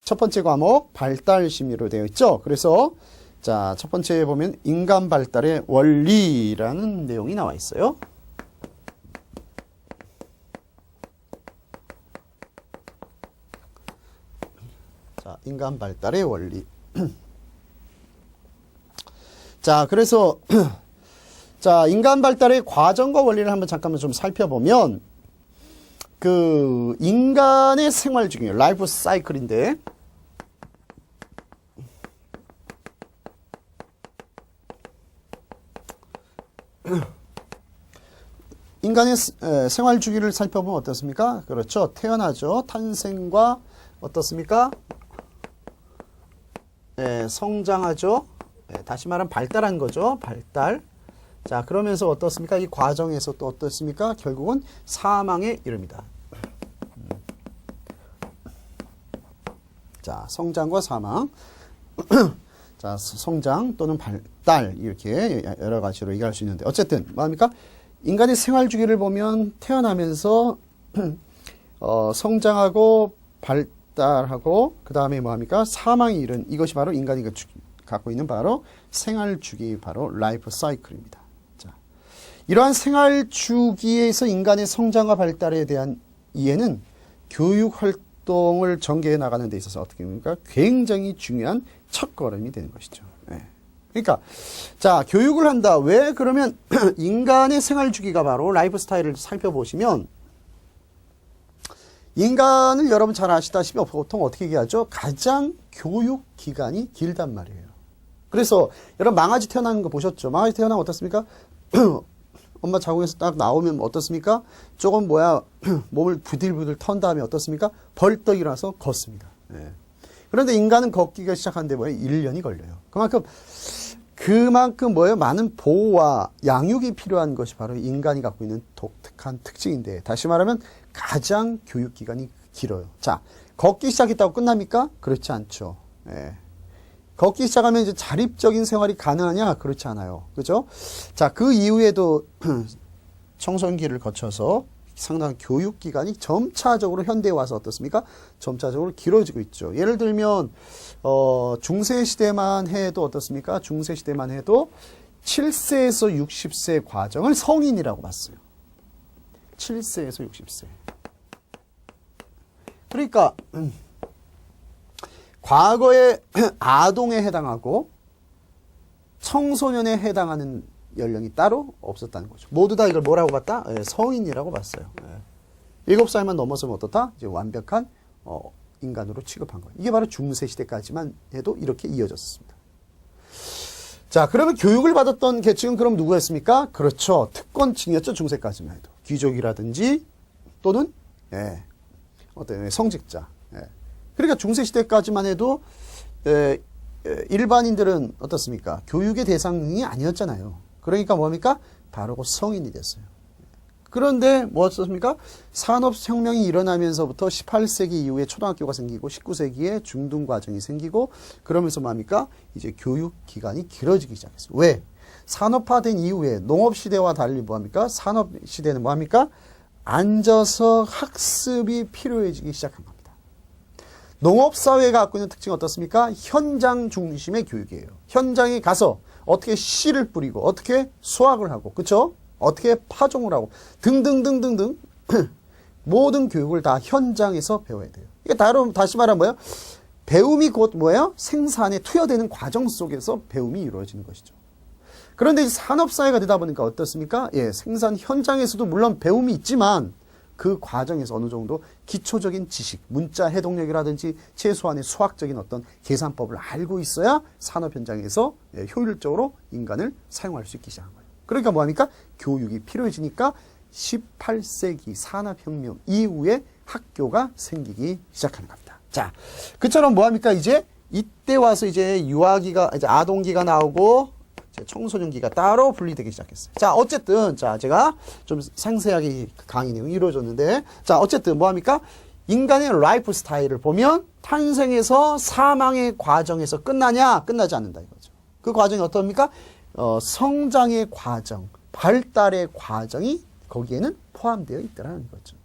첫 번째 과목 발달 심리로 되어 있죠. 그래서 자, 첫 번째에 보면 인간 발달의 원리라는 내용이 나와 있어요. 자, 인간 발달의 원리. 자, 그래서 자, 인간 발달의 과정과 원리를 한번 잠깐만 좀 살펴보면 그 인간의 생활 중에 라이프 사이클인데 인간의 생활 주기를 살펴보면 어떻습니까? 그렇죠. 태어나죠. 탄생과 어떻습니까? 성장하죠. 다시 말하면 발달한 거죠. 발달. 자, 그러면서 어떻습니까? 이 과정에서 또 어떻습니까? 결국은 사망에 이릅니다. 자, 성장과 사망. 자, 성장 또는 발달 이렇게 여러 가지로 얘기할 수 있는데 어쨌든 뭐합니까? 인간의 생활 주기를 보면 태어나면서 성장하고 발달하고 그 다음에 뭐합니까? 사망이 이른 이것이 바로 인간이 갖고 있는 바로 생활 주기 바로 라이프 사이클입니다. 자, 이러한 생활 주기에서 인간의 성장과 발달에 대한 이해는 교육 활동을 전개해 나가는 데 있어서 어떻게 됩니까? 굉장히 중요한 첫걸음이 되는 것이죠. 네. 그러니까 자, 교육을 한다. 왜 그러면 인간의 생활 주기가 바로 라이프 스타일을 살펴보시면 인간을 여러분 잘 아시다시피 보통 어떻게 얘기하죠? 가장 교육 기간이 길단 말이에요. 그래서 여러분 망아지 태어나는 거 보셨죠? 망아지 태어나면 어떻습니까? 엄마 자궁에서 딱 나오면 어떻습니까? 조금 몸을 부들부들 턴 다음에 어떻습니까? 벌떡 일어나서 걷습니다. 네. 그런데 인간은 걷기가 시작하는데 1년이 걸려요. 그만큼 많은 보호와 양육이 필요한 것이 바로 인간이 갖고 있는 독특한 특징인데 다시 말하면 가장 교육 기간이 길어요. 자, 걷기 시작했다고 끝납니까? 그렇지 않죠. 예. 걷기 시작하면 이제 자립적인 생활이 가능하냐? 그렇지 않아요. 그죠? 자, 그 이후에도 청소년기를 거쳐서 상당한 교육 기간이 점차적으로 현대에 와서 어떻습니까? 점차적으로 길어지고 있죠. 예를 들면 중세 시대만 해도 어떻습니까? 중세 시대만 해도 7세에서 60세 과정을 성인이라고 봤어요. 7세에서 60세. 그러니까 과거에 아동에 해당하고 청소년에 해당하는 연령이 따로 없었다는 거죠. 모두 다 이걸 뭐라고 봤다? 성인이라고 봤어요. 7살만 넘어서면 어떻다? 이제 완벽한 인간으로 취급한 거예요. 이게 바로 중세 시대까지만 해도 이렇게 이어졌습니다. 자, 그러면 교육을 받았던 계층은 그럼 누구였습니까? 그렇죠. 특권층이었죠. 중세까지만 해도. 귀족이라든지 또는 어떤 성직자. 그러니까 중세 시대까지만 해도 일반인들은 어떻습니까? 교육의 대상이 아니었잖아요. 그러니까 뭡니까? 바로 성인이 됐어요. 그런데 무엇이었습니까? 산업혁명이 일어나면서부터 18세기 이후에 초등학교가 생기고 19세기에 중등과정이 생기고 그러면서 뭡니까? 이제 교육 기간이 길어지기 시작했어요. 왜? 산업화된 이후에 농업시대와 달리 뭐합니까? 산업시대는 뭐합니까? 앉아서 학습이 필요해지기 시작한 겁니다. 농업사회가 갖고 있는 특징이 어떻습니까? 현장 중심의 교육이에요. 현장에 가서 어떻게 씨를 뿌리고 어떻게 수확을 하고 그렇죠? 어떻게 파종을 하고 등등등등등 모든 교육을 다 현장에서 배워야 돼요. 이게 다시 말하면 뭐예요? 배움이 곧 뭐예요? 생산에 투여되는 과정 속에서 배움이 이루어지는 것이죠. 그런데 산업사회가 되다 보니까 어떻습니까? 생산 현장에서도 물론 배움이 있지만 그 과정에서 어느 정도 기초적인 지식, 문자 해동력이라든지 최소한의 수학적인 어떤 계산법을 알고 있어야 산업 현장에서 효율적으로 인간을 사용할 수 있기 시작한 거예요. 그러니까 뭐합니까? 교육이 필요해지니까 18세기 산업혁명 이후에 학교가 생기기 시작하는 겁니다. 자, 그처럼 뭐합니까? 이제 이때 와서 이제 유아기가, 이제 아동기가 나오고 청소년기가 따로 분리되기 시작했어요. 자, 어쨌든, 제가 좀 상세하게 강의 내용이 이루어졌는데, 자, 어쨌든 뭐합니까? 인간의 라이프 스타일을 보면 탄생에서 사망의 과정에서 끝나냐? 끝나지 않는다 이거죠. 그 과정이 어떻습니까? 성장의 과정, 발달의 과정이 거기에는 포함되어 있다는 거죠.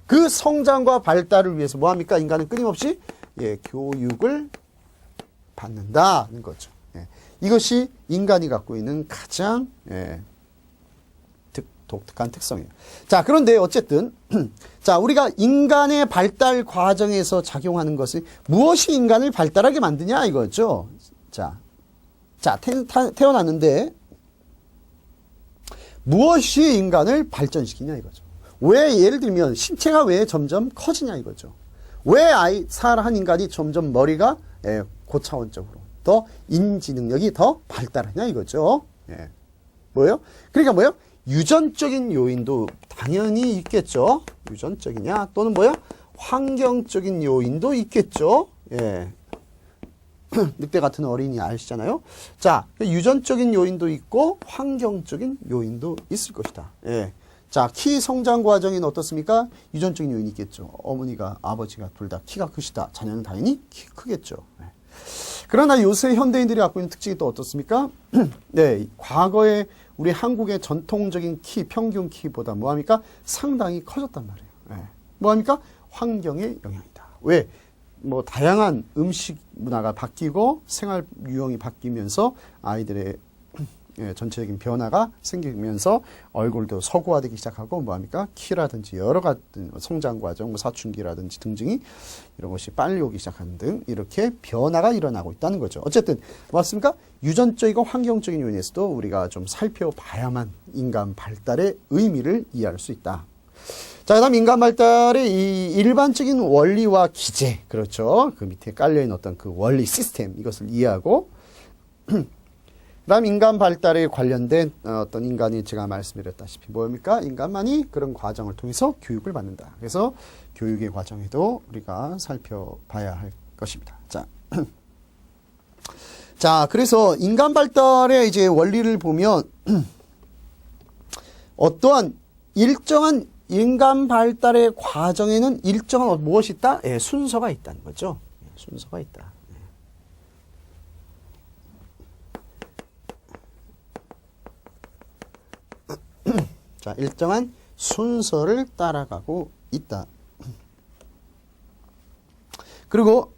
그 성장과 발달을 위해서 뭐합니까? 인간은 끊임없이 예, 교육을 받는다는 거죠. 예. 이것이 인간이 갖고 있는 가장 예, 독특한 특성이에요. 자, 그런데 어쨌든 자, 우리가 인간의 발달 과정에서 작용하는 것이 무엇이 인간을 발달하게 만드냐 이거죠. 자, 태어났는데 무엇이 인간을 발전시키냐 이거죠. 왜 예를 들면 신체가 왜 점점 커지냐 이거죠. 왜 한 인간이 점점 머리가 예, 고차원적으로 더 인지 능력이 더 발달하냐 이거죠. 예. 뭐예요? 그러니까 뭐예요? 유전적인 요인도 당연히 있겠죠. 유전적이냐 또는 뭐야? 환경적인 요인도 있겠죠. 예. 늑대 같은 어린이 아시잖아요. 자, 유전적인 요인도 있고 환경적인 요인도 있을 것이다. 예. 자, 키 성장 과정에는 어떻습니까? 유전적인 요인이 있겠죠. 어머니가 아버지가 둘 다 키가 크시다. 자녀는 당연히 키 크겠죠. 예. 그러나 요새 현대인들이 갖고 있는 특징이 또 어떻습니까? 네, 과거에 우리 한국의 전통적인 키, 평균 키보다 뭐합니까? 상당히 커졌단 말이에요. 네. 뭐합니까? 환경의 영향이다. 왜? 뭐 다양한 음식 문화가 바뀌고 생활 유형이 바뀌면서 아이들의 예, 전체적인 변화가 생기면서 얼굴도 서구화되기 시작하고 뭐합니까? 키라든지 여러 가지 성장 과정, 뭐 사춘기라든지 등등이 이런 것이 빨리 오기 시작하는 등 이렇게 변화가 일어나고 있다는 거죠. 어쨌든 맞습니까? 유전적이고 환경적인 요인에서도 우리가 좀 살펴봐야만 인간 발달의 의미를 이해할 수 있다. 자, 그 다음 인간 발달의 이 일반적인 원리와 기제, 그렇죠. 그 밑에 깔려있는 어떤 그 원리 시스템, 이것을 이해하고 그다음 인간 발달에 관련된 어떤 인간이 제가 말씀드렸다시피 뭡니까? 인간만이 그런 과정을 통해서 교육을 받는다. 그래서 교육의 과정에도 우리가 살펴봐야 할 것입니다. 자, 자, 그래서 인간 발달의 이제 원리를 보면 어떠한 일정한 인간 발달의 과정에는 일정한 무엇이 있다? 예, 순서가 있다는 거죠. 예, 순서가 있다. 자, 일정한 순서를 따라가고 있다. 그리고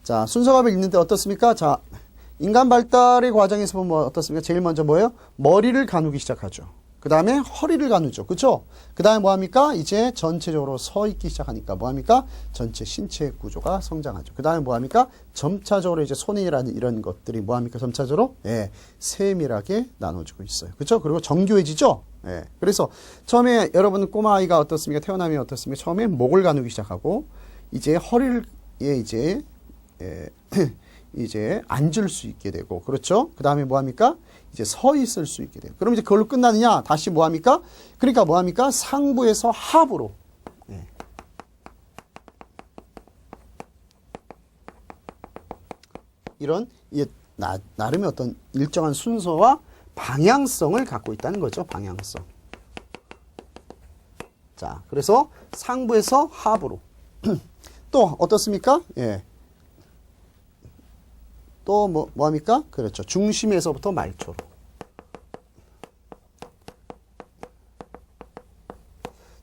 자, 순서가 있는데 어떻습니까? 자, 인간 발달의 과정에서 보면 어떻습니까? 제일 먼저 뭐예요? 머리를 가누기 시작하죠. 그 다음에 허리를 가누죠. 그렇죠? 그 다음에 뭐합니까? 이제 전체적으로 서 있기 시작하니까 뭐합니까? 전체 신체 구조가 성장하죠. 그 다음에 뭐합니까? 점차적으로 이제 손이라는 이런 것들이 뭐합니까? 점차적으로 예, 세밀하게 나눠지고 있어요. 그렇죠? 그리고 정교해지죠? 예. 그래서 처음에 여러분 꼬마아이가 어떻습니까? 태어나면 어떻습니까? 처음에 목을 가누기 시작하고 이제 허리를 이제 이제 앉을 수 있게 되고 그렇죠? 그 다음에 뭐합니까? 이제 서 있을 수 있게 돼요. 그럼 이제 그걸로 끝나느냐? 다시 뭐합니까? 그러니까 뭐합니까? 상부에서 하부로. 예. 이런 나름의 어떤 일정한 순서와 방향성을 갖고 있다는 거죠. 방향성. 자, 그래서 상부에서 하부로. 또 어떻습니까? 예. 또 뭐합니까? 그렇죠. 중심에서부터 말초로.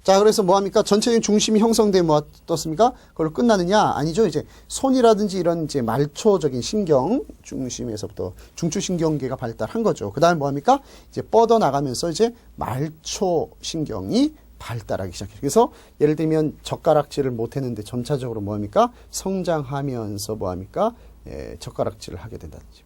자, 그래서 뭐합니까? 전체적인 중심이 형성되면 뭐 어떻습니까? 그걸로 끝나느냐? 아니죠. 이제 손이라든지 이런 이제 말초적인 신경 중심에서부터 중추신경계가 발달한 거죠. 그 다음에 뭐합니까? 이제 뻗어나가면서 이제 말초 신경이 발달하기 시작해요. 그래서 예를 들면 젓가락질을 못했는데 점차적으로 뭐합니까? 성장하면서 뭐합니까? 예, 젓가락질을 하게 된다든지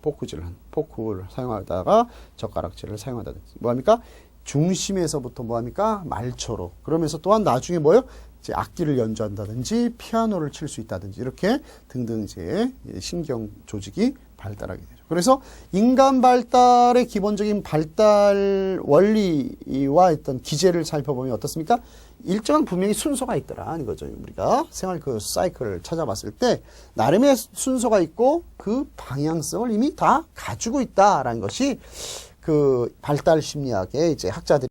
포크를 사용하다가 젓가락질을 사용하다든지 뭐합니까? 중심에서부터 뭐합니까? 말초로. 그러면서 또한 나중에 뭐요? 이제 악기를 연주한다든지 피아노를 칠 수 있다든지 이렇게 등등 이제 신경 조직이 발달하게 되죠. 그래서 인간 발달의 기본적인 발달 원리와 어떤 기제를 살펴보면 어떻습니까? 일정한 분명히 순서가 있더라는 거죠. 우리가 생활 그 사이클을 찾아봤을 때 나름의 순서가 있고 그 방향성을 이미 다 가지고 있다라는 것이 그 발달 심리학의 이제 학자들이